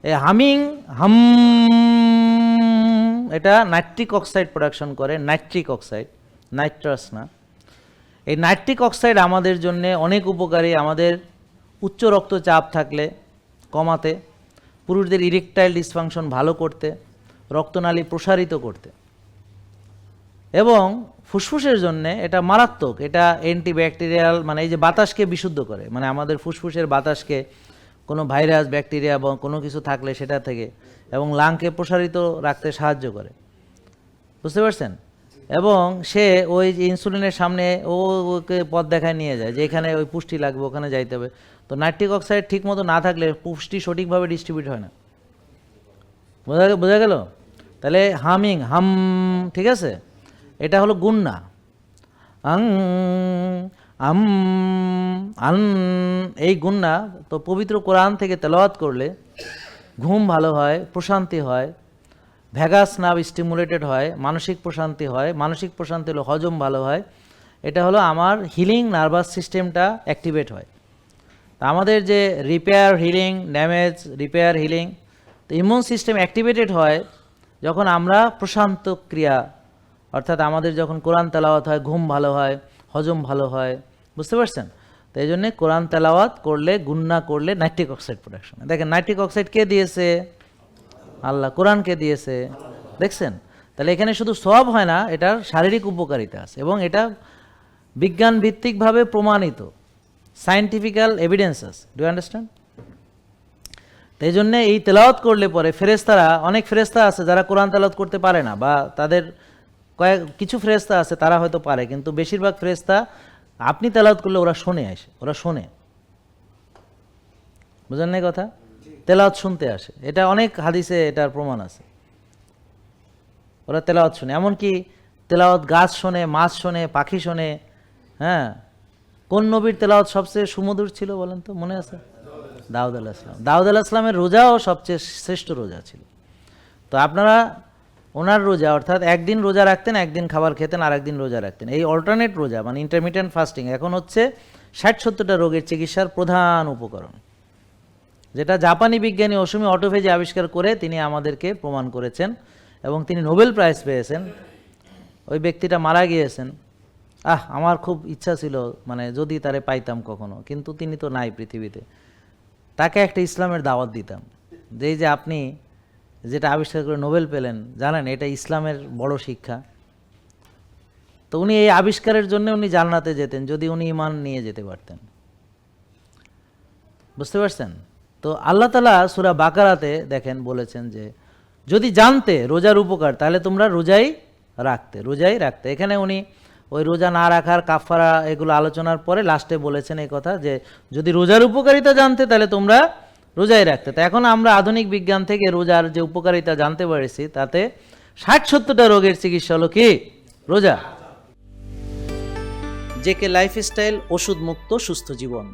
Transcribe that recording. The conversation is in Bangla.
এই হামিং হাম, এটা নাইট্রিক অক্সাইড প্রোডাকশন করে, নাইট্রিক অক্সাইড, নাইট্রাস না। এই নাইট্রিক অক্সাইড আমাদের জন্য অনেক উপকারী, আমাদের উচ্চ রক্তচাপ থাকলে কমাতে, পুরুষদের ইরেকটাইল ডিসফাংশন ভালো করতে, রক্তনালী প্রসারিত করতে, এবং ফুসফুসের জন্য এটা মারাত্মক। এটা অ্যান্টিব্যাকটেরিয়াল, মানে এই যে বাতাসকে বিশুদ্ধ করে, মানে আমাদের ফুসফুসের বাতাসকে কোনো ভাইরাস ব্যাকটেরিয়া বা কোনো কিছু থাকলে সেটা থেকে, এবং লাংকে প্রসারিত রাখতে সাহায্য করে, বুঝতে পারছেন। এবং সে ওই যে ইনসুলিনের সামনে ওকে পথ দেখায় নিয়ে যায় যে এখানে ওই পুষ্টি লাগবে, ওখানে যাইতে হবে। তো নাইট্রিক অক্সাইড ঠিক মতো না থাকলে পুষ্টি সঠিকভাবে ডিস্ট্রিবিউট হয় না। বোঝা গেল? তাহলে হামিং হাম, ঠিক আছে, এটা হলো গুন্না। আং আম আন, এই গুন্না তো পবিত্র কোরআন থেকে তেলাওয়াত করলে ঘুম ভালো হয়, প্রশান্তি হয়, ভ্যাগাস নার্ভ স্টিমুলেটেড হয়, মানসিক প্রশান্তি হয়। মানসিক প্রশান্তি হলো হজম ভালো হয়। এটা হলো আমার হিলিং নার্ভাস সিস্টেমটা অ্যাক্টিভেট হয়। তা আমাদের যে repair healing, damage repair healing, তো ইমিউন সিস্টেম অ্যাক্টিভেটেড হয় যখন আমরা প্রশান্ত ক্রিয়া, অর্থাৎ আমাদের যখন কোরআন তেলাওয়াত হয়, ঘুম ভালো হয়, হজম ভালো হয়, বুঝতে পারছেন। তো এই জন্যে কোরআন তেলাওয়াত করলে, গুন্না করলে নাইট্রিক অক্সাইড প্রোডাকশন। দেখেন নাইট্রিক অক্সাইড কে দিয়েছে? আল্লাহ। কোরআনকে দিয়েছে, দেখছেন। তাহলে এখানে শুধু সওয়াব হয় না, এটার শারীরিক উপকারিতা আছে, এবং এটা বিজ্ঞান ভিত্তিকভাবে প্রমাণিত, সায়েন্টিফিক্যাল এভিডেন্স আছে। Do you understand? তো এই জন্যে এই তেলাওয়াত করলে পরে ফেরেশতারা, অনেক ফেরেশতা আছে যারা কোরআন তেলাওয়াত করতে পারে না, বা তাদের কিছু ফেরেশতা আছে তারা হয়তো পারে, কিন্তু বেশিরভাগ ফেরেশতা আপনি তেলাওয়াত করলে ওরা শোনে, আসে, ওরা শোনে। বুঝলেন না কথা? তেলাওয়াত শুনতে আসে, এটা অনেক হাদিসে এটার প্রমাণ আছে। ওরা তেলাওয়াত শোনে, এমনকি তেলাওয়াত গাছ শোনে, মাছ শোনে, পাখি শোনে। হ্যাঁ, কোন নবীর তেলাওয়াত সবচেয়ে সুমধুর ছিল বলেন তো, মনে আছে? দাউদ আলাইহিস সালাম। দাউদ আলাইহিস সালামের রোজাও সবচেয়ে শ্রেষ্ঠ রোজা ছিল। তো আপনারা ওনার রোজা, অর্থাৎ একদিন রোজা রাখতেন, একদিন খাবার খেতেন, আর একদিন রোজা রাখতেন, এই অল্টারনেট রোজা মানে ইন্টারমিডিয়েন্ট ফাস্টিং এখন হচ্ছে 60-70টা রোগের চিকিৎসার প্রধান উপকরণ, যেটা জাপানি বিজ্ঞানী ওসুমি অটোফেজি আবিষ্কার করে তিনি আমাদেরকে প্রমাণ করেছেন, এবং তিনি নোবেল প্রাইজ পেয়েছেন। ওই ব্যক্তিটা মারা গিয়েছেন। আমার খুব ইচ্ছা ছিল, মানে যদি তারে পাইতাম কখনো, কিন্তু তিনি তো নাই পৃথিবীতে। তাকে একটা ইসলামের দাওয়াত দিতাম, যে আপনি যেটা আবিষ্কার করে নোবেল পেলেন, জানেন এটা ইসলামের বড় শিক্ষা। তো উনি এই আবিষ্কারের জন্য উনি জান্নাতে যেতেন যদি উনি ঈমান নিয়ে যেতে পারতেন, বুঝতে পারছেন। তো আল্লাহ তাআলা সূরা বাকারাতে দেখেন বলেছেন যে যদি জানতে রোজার উপকার, তাহলে তোমরা রোজাই রাখতে। এখানে উনি ওই রোজা না রাখার কাফারা এগুলো আলোচনার পরে লাস্টে বলেছেন এই কথা, যে যদি রোজার উপকারিতা জানতে তাহলে তোমরা রোজাই রাখতে। তো এখন আমরা আধুনিক বিজ্ঞান থেকে রোজার যে উপকারিতা জানতে পেরেছি, তাতে 60-70টা রোগের চিকিৎসা হলো কি? রোজা। জেকে লাইফস্টাইল, ওষুধ মুক্ত সুস্থ জীবন।